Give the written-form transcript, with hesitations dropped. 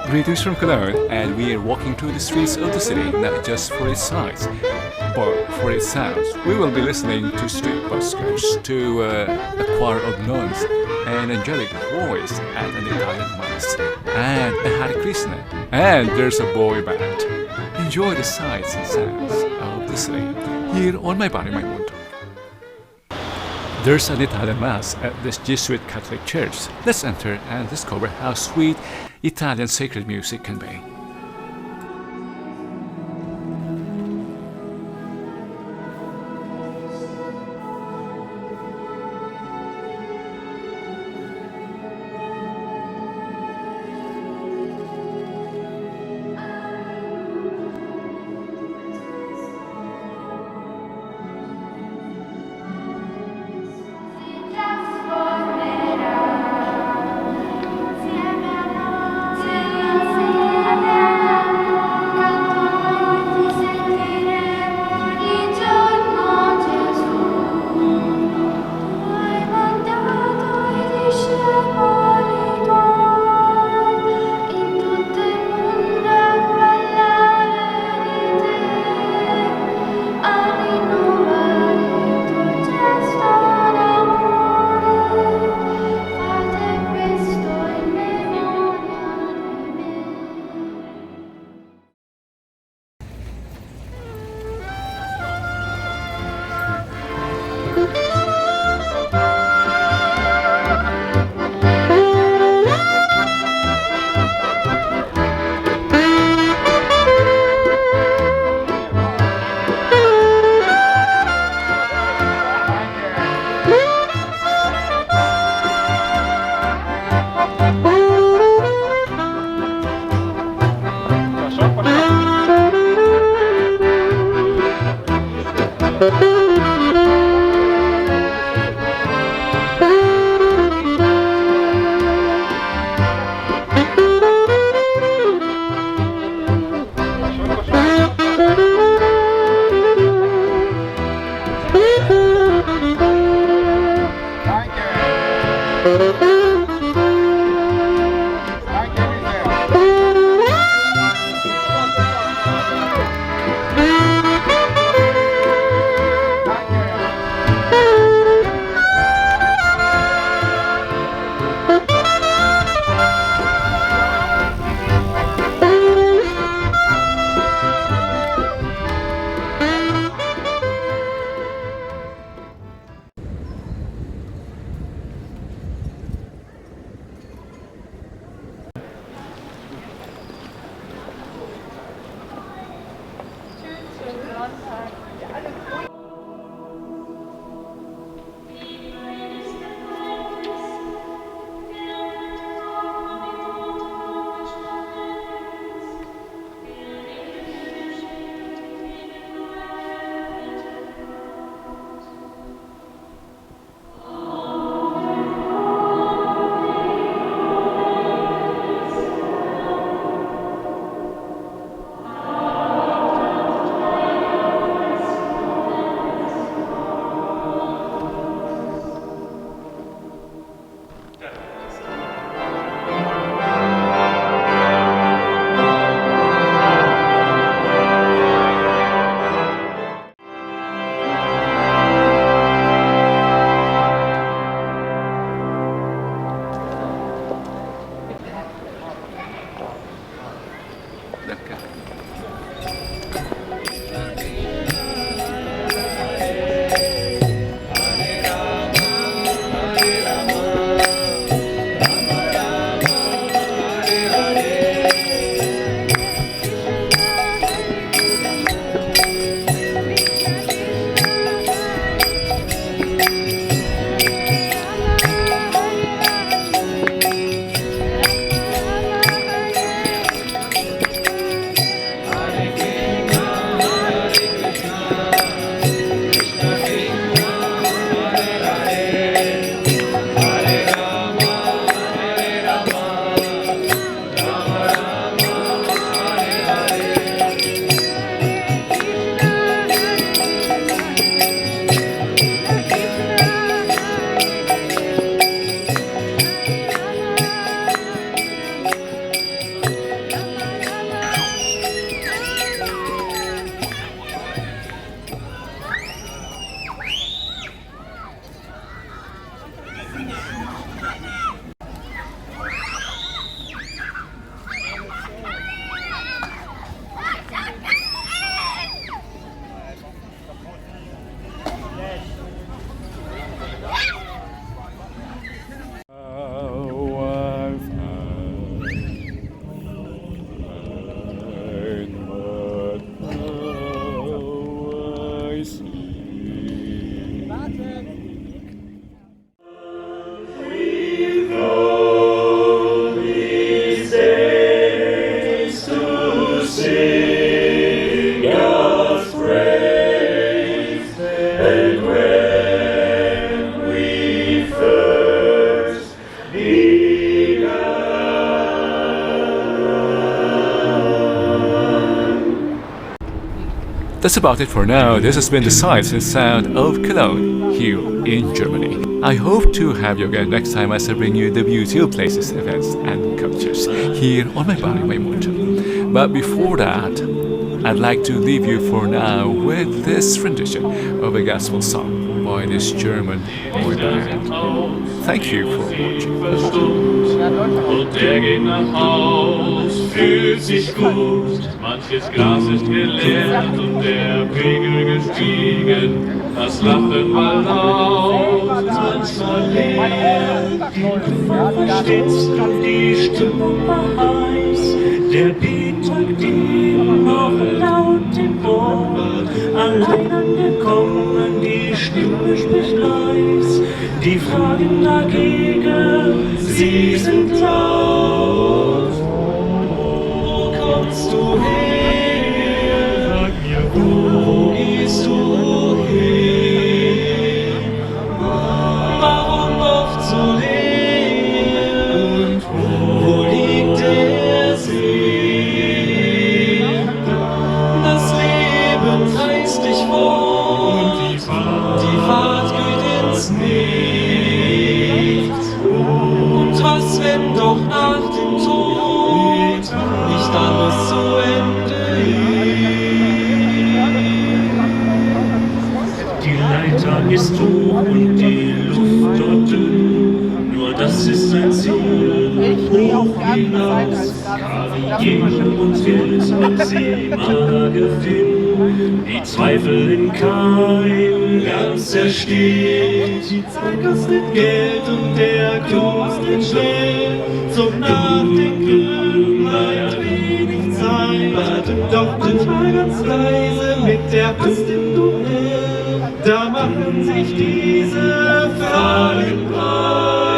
Greetings from Cologne, and we are walking through the streets of the city not just for its sights, but for its sounds. We will be listening to street buskers, to a choir of nuns, an angelic voice at an Italian mass, and a Hare Krishna, and there's a boy band. Enjoy the sights and sounds of the city here on My Barrio, My Mundo. There's an Italian mass at this Jesuit Catholic church. Let's enter and discover how sweet Italian sacred music can be. That's about it for now. This has been the sights and sound of Cologne here in Germany. I hope to have you again next time as I bring you the beauty of places, events and cultures here on My Barrio, My Mundo. But before that, I'd like to leave you for now with this rendition of a gospel song by this German boy band. Thank you for watching. Und der geht nach Haus, fühlt sich gut. Manches Glas ist geleert und der Pegel gestiegen. Das Lachen war laut, manchmal leer. Die Kummer stets und die Stimmung war heiß. Der Beat drückt ihm noch laut im Ohr. Allein angekommen, die Stimme spricht leis. Die Fragen dagegen, sie sind laut. Wo kommst du her? Sag mir, wo gehst du hin? Warum oft so leer? Und wo liegt der See? Das Leben heißt dich vor. Und die Fahrt geht ins Nichts. Und was, wenn doch nach dem Tod nicht alles zu Ende ist? Die Leiter ist hoch und die Luft dort dünn, nur das ist ein Ziel, hoch hinaus. Karriere und Geld und Seemargewinn, die Zweifel in Keim ganz erstickt. Die Zeit kostet Geld und der kostet schnell. Zum Nachdenken bleibt wenig Zeit. Warte doch manchmal ganz leise mit der Hand im Dunkel. Da machen sich diese Fragen breit.